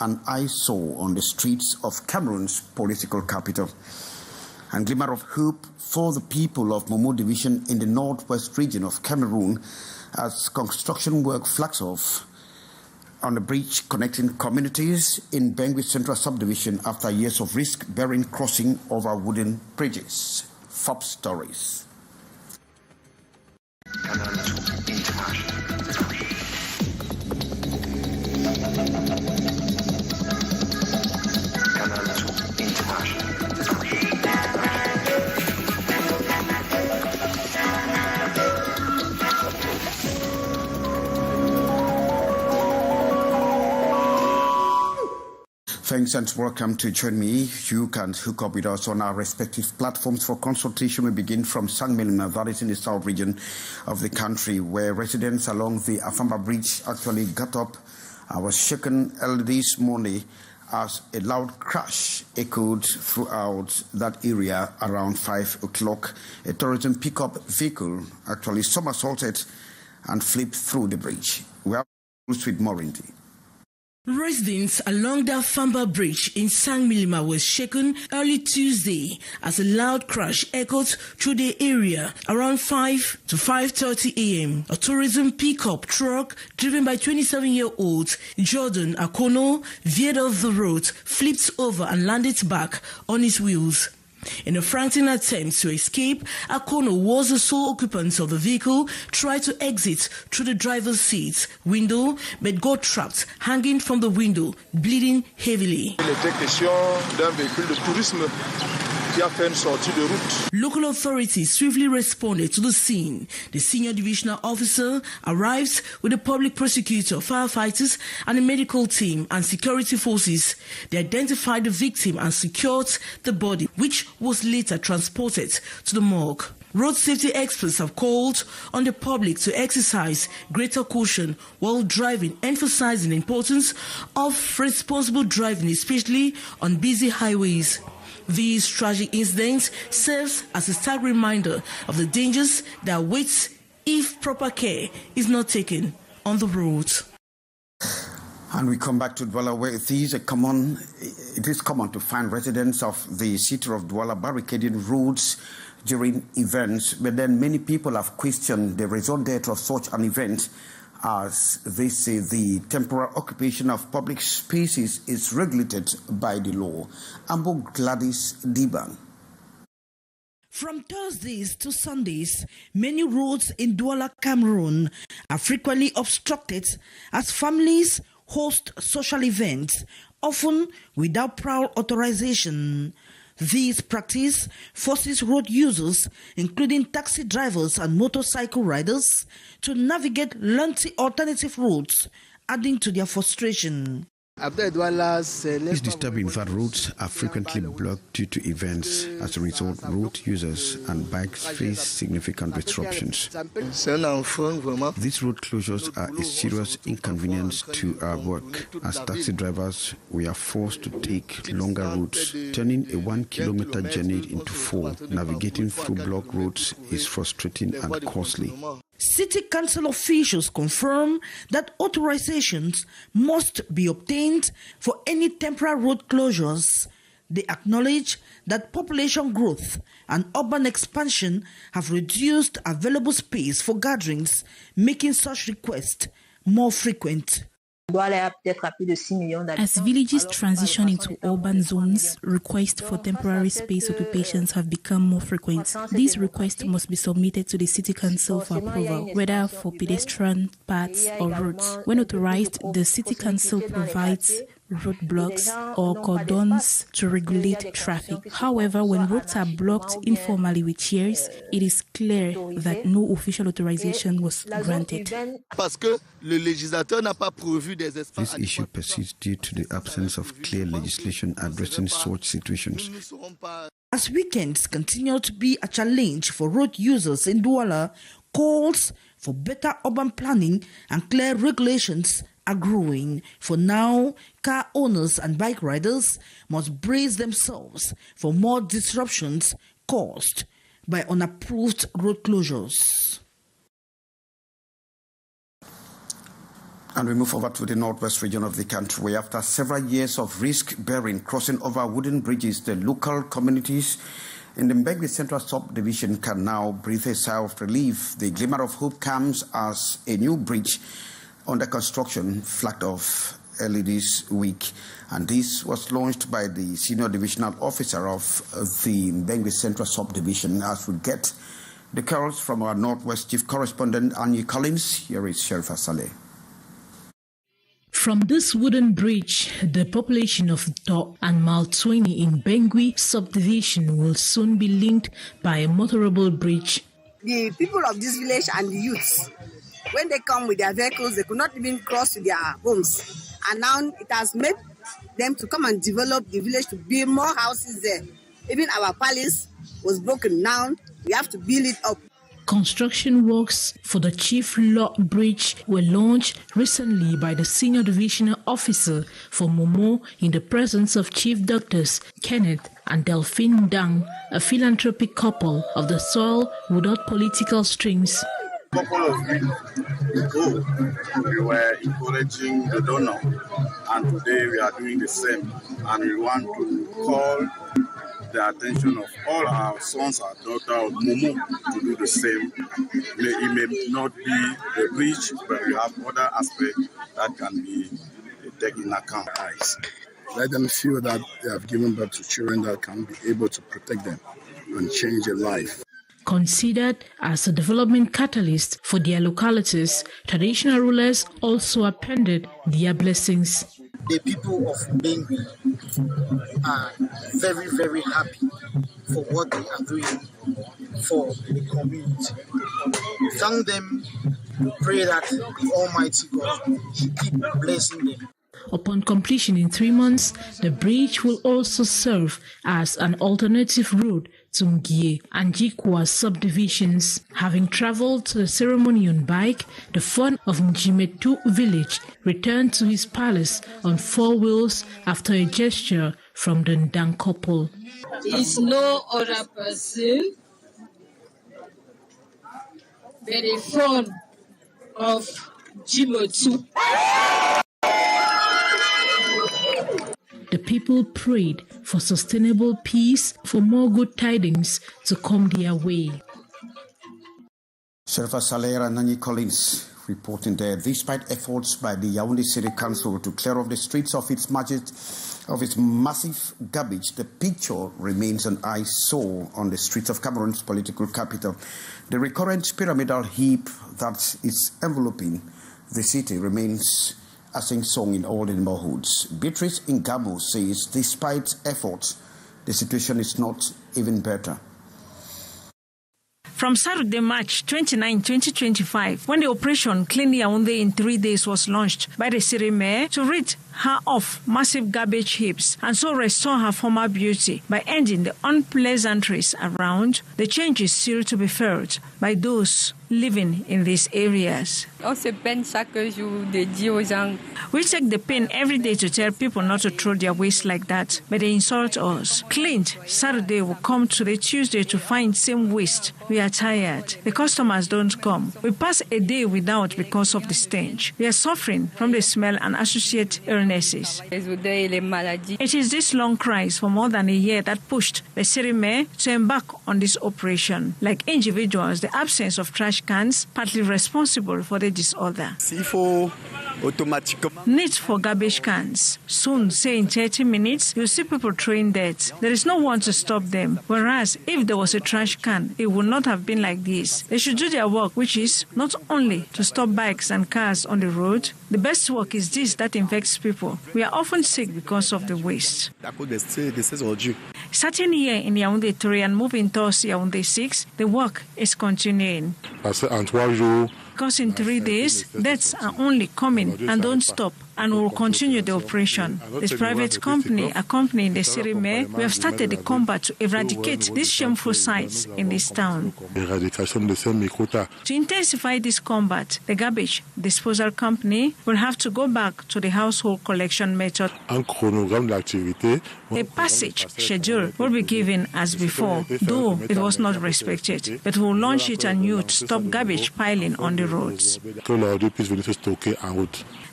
an eyesore on the streets of Cameroon's political capital. And glimmer of hope for the people of Momo Division in the northwest region of Cameroon as construction work flags off on a bridge connecting communities in Bangui Central Subdivision after years of risk-bearing crossing over wooden bridges. FOP stories. Canal International. Thanks and welcome to join me. You can hook up with us on our respective platforms for consultation. We begin from Sangmilima, that is in the south region of the country, where residents along the Afamba Bridge actually got up and was shaken early this morning as a loud crash echoed throughout that area around 5 o'clock. A tourism pickup vehicle actually somersaulted and flipped through the bridge. We have with Morinti. Residents along the Afamba Bridge in Sangmilima were shaken early Tuesday as a loud crash echoed through the area around 5 to 5:30 a.m. A tourism pickup truck driven by 27-year-old Jordan Akono veered off the road, flipped over and landed back on his wheels. In a frantic attempt to escape, Akono was the sole occupant of the vehicle, tried to exit through the driver's seat window, but got trapped, hanging from the window, bleeding heavily. Local authorities swiftly responded to the scene. The senior divisional officer arrived with the public prosecutor, firefighters, and a medical team and security forces. They identified the victim and secured the body, which was later transported to the morgue. Road safety experts have called on the public to exercise greater caution while driving, emphasizing the importance of responsible driving, especially on busy highways. These tragic incidents serves as a stark reminder of the dangers that await if proper care is not taken on the road. And we come back to Douala, where it is common to find residents of the city of Douala barricading roads during events, but then many people have questioned the raison d'etre of such an event, as they say the temporary occupation of public spaces is regulated by the law. Ambo Gladys Diban. From Thursdays to Sundays, many roads in Douala, Cameroon are frequently obstructed as families host social events, often without prior authorization. This practice forces road users, including taxi drivers and motorcycle riders, to navigate lengthy alternative routes, adding to their frustration. These disturbing that roads are frequently blocked due to events. As a result, road users and bikes face significant disruptions. These road closures are a serious inconvenience to our work. As taxi drivers, we are forced to take longer routes, turning a 1-kilometer journey into 4. Navigating through blocked roads is frustrating and costly. City Council officials confirm that authorizations must be obtained for any temporary road closures. They acknowledge that population growth and urban expansion have reduced available space for gatherings, making such requests more frequent. As villages transition into urban zones, requests for temporary space occupations have become more frequent. These requests must be submitted to the City Council for approval, whether for pedestrian paths or roads. When authorized, the City Council provides roadblocks or cordons to regulate traffic. However, when roads are blocked informally with chairs, it is clear that no official authorization was granted. This issue persists due to the absence of clear legislation addressing such situations. As weekends continue to be a challenge for road users in Douala, calls for better urban planning and clear regulations are growing. For now, car owners and bike riders must brace themselves for more disruptions caused by unapproved road closures. And we move over to the northwest region of the country, where after several years of risk-bearing crossing over wooden bridges, the local communities in the Mbengwe Central Subdivision can now breathe a sigh of relief. The glimmer of hope comes as a new bridge under construction flagged off early this week. And this was launched by the Senior Divisional Officer of the Mbengwe Central Subdivision. As we get the calls from our Northwest Chief Correspondent, Annie Collins, here is Sherifa Saleh. From this wooden bridge, the population of Dok and Maltwini in Mbengwe subdivision will soon be linked by a motorable bridge. The people of this village and the youths, when they come with their vehicles, they could not even cross to their homes. And now it has made them to come and develop the village to build more houses there. Even our palace was broken down. We have to build it up. Construction works for the Chief Law Bridge were launched recently by the Senior Divisional Officer for Momo in the presence of Chief Doctors Kenneth and Delphine Dang, a philanthropic couple of the soil without political strings. A couple of weeks ago, we were encouraging the donor, and today we are doing the same. And we want to call the attention of all our sons and daughters of Momo to do the same. It may not be the bridge, but we have other aspects that can be taken into account. Let them feel that they have given birth to children that can be able to protect them and change their life. Considered as a development catalyst for their localities, traditional rulers also appended their blessings. The people of Mbengwe are very, very happy for what they are doing for the community. We thank them. We pray that the Almighty God should keep blessing them. Upon completion in 3 months, the bridge will also serve as an alternative route to Ngie and Jikwa subdivisions. Having traveled to the ceremony on bike, the fun of Njimetu village returned to his palace on 4 wheels after a gesture from the Ndang couple. Is no other person but the fun of Njimetu. The people prayed for sustainable peace, for more good tidings to come their way. Sherifa Saleh and Nanyi Collins reporting there. Despite efforts by the Yaoundé City Council to clear off the streets of its massive garbage, the picture remains an eyesore on the streets of Cameroon's political capital. The recurrent pyramidal heap that is enveloping the city remains a sing-song in all the neighborhoods. Beatrice Ingamo says despite efforts, the situation is not even better. From Saturday, March 29, 2025, when the operation Clean Yaoundé in 3 days was launched by the city mayor to rid her of massive garbage heaps and so restore her former beauty by ending the unpleasantries around, the change is still to be felt by those living in these areas. We take the pain every day to tell people not to throw their waste like that, but they insult us. Cleaned Saturday will come to the Tuesday to find same waste. We are tired. The customers don't come. We pass a day without because of the stench. We are suffering from the smell and associated illnesses. It is this long cries for more than a year that pushed the city mayor to embark on this operation. Like individuals, the absence of trash cans partly responsible for the disorder. Need for garbage cans. Soon, say in 30 minutes, you'll see people throwing dirt. There is no one to stop them. Whereas, if there was a trash can, it would not have been like this. They should do their work, which is not only to stop bikes and cars on the road. The best work is this that infects people. We are often sick because of the waste. Starting here in Yaoundé 3 and moving towards Yaoundé 6, the work is continuing. Because in 3 days, deaths are only coming and don't stop. and will continue the operation. This private company accompanying the Sirime, we have started the combat to eradicate these shameful sites in this town. To intensify this combat, the garbage disposal company will have to go back to the household collection method. A passage schedule will be given as before, though it was not respected, but we'll launch it anew to stop garbage piling on the roads.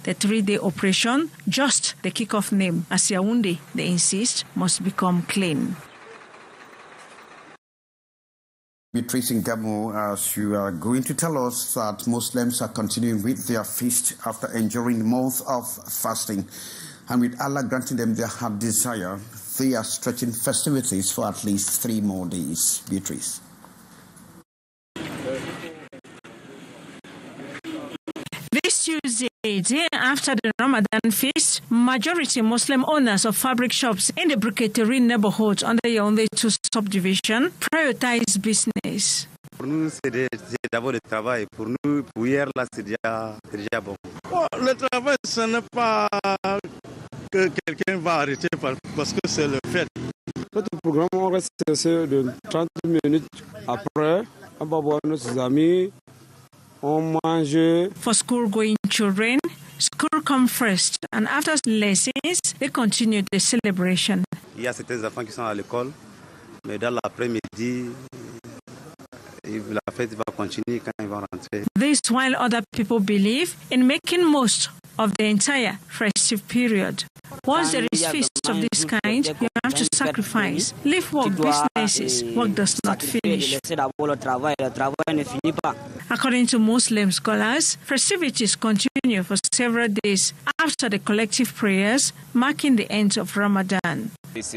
The 3-day operation, just the kick-off name, as Yaoundé, they insist, must become clean. Beatrice Ngamo, as you are going to tell us that Muslims are continuing with their feast after enduring the month of fasting, and with Allah granting them their heart desire, they are stretching festivities for at least 3 more days. Beatrice. This Tuesday, day after the Ramadan feast, majority Muslim owners of fabric shops in the Briqueterie neighborhood under Yaoundé tous subdivision prioritize business. Pour nous, c'est d'abord le travail. Pour nous, pour hier, là, c'est déjà bon. Le travail, ce n'est pas que quelqu'un va arrêter parce que c'est le fait. Notre programme, on reste de 30 minutes après. On va voir nos amis. For school-going children, school come first, and after lessons, they continue the celebration. Il y a certains enfants qui sont à l'école, mais dans l'après-midi, la fête va continuer quand ils vont rentrer. This while other people believe in making most of the entire festive period. Once there is feast of this kind, you have to sacrifice. Leave work, businesses. Work does not finish. According to Muslim scholars, festivities continue for several days after the collective prayers, marking the end of Ramadan. It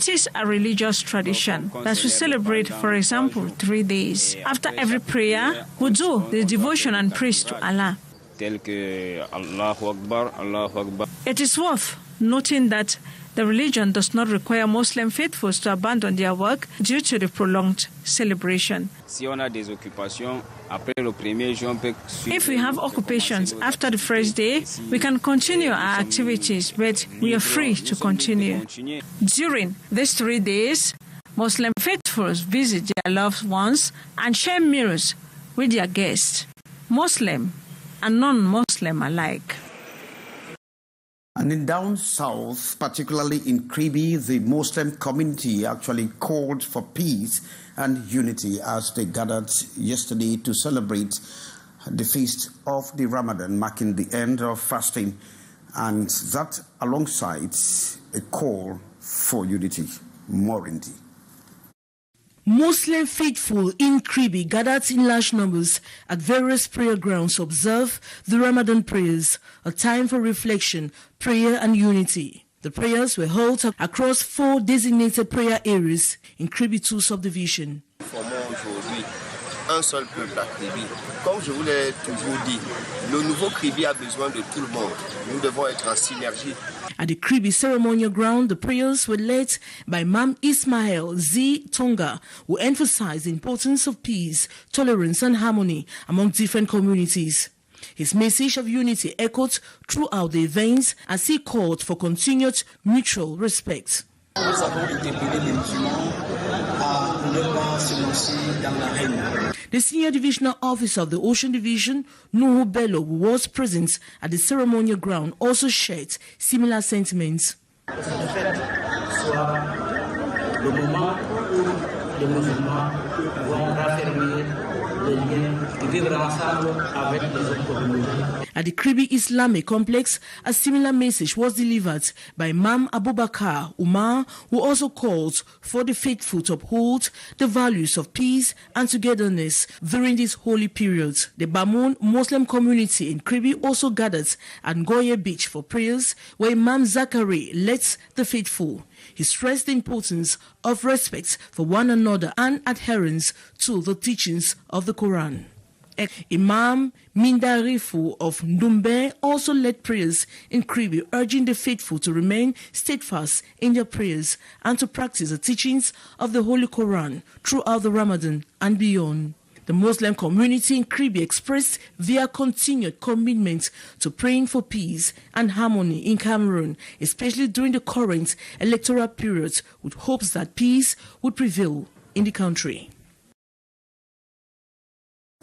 is a religious tradition that we celebrate, for example, 3 days. After every prayer, we do the devotion and praise to Allah. It is worth noting that the religion does not require Muslim faithfuls to abandon their work due to the prolonged celebration. If we have occupations after the first day, we can continue our activities, but we are free to continue. During these 3 days, Muslim faithfuls visit their loved ones and share meals with their guests, Muslim and non-Muslim alike. And in down south, particularly in Kribi, the Muslim community actually called for peace and unity as they gathered yesterday to celebrate the feast of the Ramadan, marking the end of fasting, and that alongside a call for unity, more unity. Muslim faithful in Kribi gathered in large numbers at various prayer grounds to observe the Ramadan prayers, a time for reflection, prayer and unity. The prayers were held across 4 designated prayer areas in Kribi 2 subdivision. Un seul peuple à Kribi. Comme je vous l'ai toujours dit, le nouveau Kribi a besoin de tout le monde. Nous devons être en synergie. At the Kribi ceremonial ground, the prayers were led by Imam Ismail Z. Tonga, who emphasized the importance of peace, tolerance and harmony among different communities. His message of unity echoed throughout the events as he called for continued mutual respect. Nous avons été bénis musulmans à ne pas se lancer dans la haine. The senior divisional officer of the Ocean Division, Nuhu Bello, who was present at the ceremonial ground, also shared similar sentiments. Le moment où les musulmans vont raffermir les liens et vivre ensemble avec les autres communautés. At the Kribi Islamic complex, a similar message was delivered by Imam Abubakar Umar, who also called for the faithful to uphold the values of peace and togetherness during this holy period. The Bamoun Muslim community in Kribi also gathered at Ngoye Beach for prayers, where Imam Zachary led the faithful. He stressed the importance of respect for one another and adherence to the teachings of the Quran. Imam Mindarifu of Ndumbe also led prayers in Kribi, urging the faithful to remain steadfast in their prayers and to practice the teachings of the Holy Quran throughout the Ramadan and beyond. The Muslim community in Kribi expressed their continued commitment to praying for peace and harmony in Cameroon, especially during the current electoral period, with hopes that peace would prevail in the country.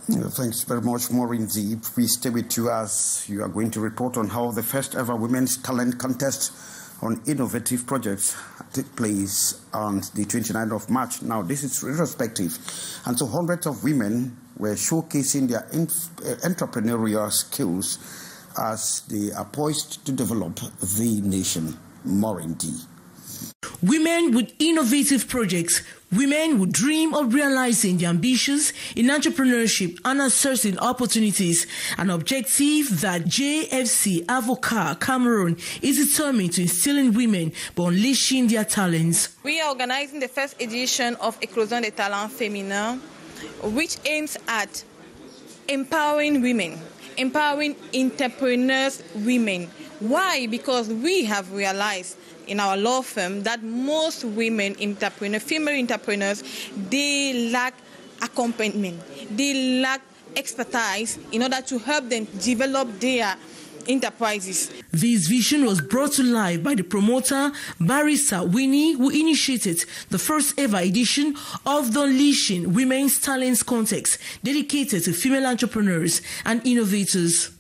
Thanks very much, Maureen Zeeb. We stay with you as you are going to report on how the first ever Women's Talent Contest on innovative projects took place on the 29th of March. Now, this is retrospective, and so hundreds of women were showcasing their entrepreneurial skills as they are poised to develop the nation. Maureen D. Women with innovative projects, women who dream of realizing their ambitions in entrepreneurship and asserting opportunities, an objective that JFC Avocat Cameroon is determined to instill in women by unleashing their talents. We are organizing the first edition of Éclosion des Talents Féminins, which aims at empowering women, empowering entrepreneurs women. Why? Because we have realized in our law firm that most women entrepreneurs, female entrepreneurs, they lack accompaniment, they lack expertise in order to help them develop their enterprises. This vision was brought to life by the promoter Barrister Winnie, who initiated the first ever edition of the Unleashing Women's Talents Contest, dedicated to female entrepreneurs and innovators.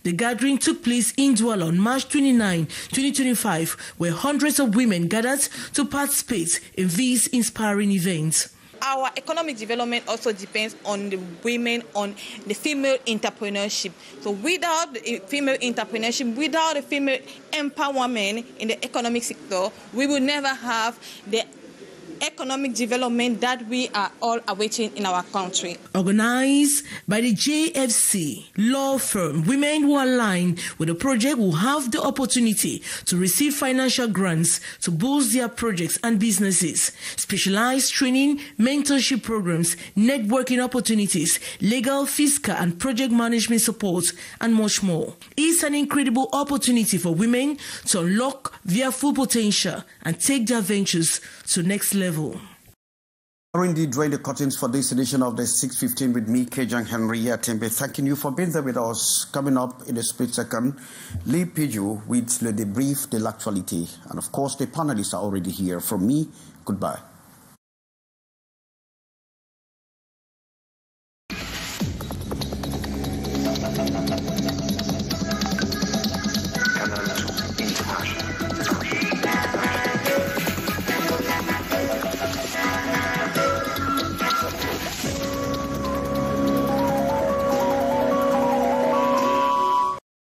The gathering took place in Douala on March 29, 2025, where hundreds of women gathered to participate in this inspiring event. Our economic development also depends on the women, on the female entrepreneurship. So without the female entrepreneurship, without the female empowerment in the economic sector, we will never have the economic development that we are all awaiting in our country. Organized by the JFC law firm, women who align with the project will have the opportunity to receive financial grants to boost their projects and businesses, specialized training, mentorship programs, networking opportunities, legal, fiscal, and project management support, and much more. It's an incredible opportunity for women to unlock their full potential and take their ventures to the next level. Indeed, drawing the curtains for this edition of the 6:15 with me, Kejang Henry Atembe. Thanking you for being there with us. Coming up in a split second, Lee Piju with Le Débrief de l'Actualité. And of course, the panelists are already here. From me, goodbye.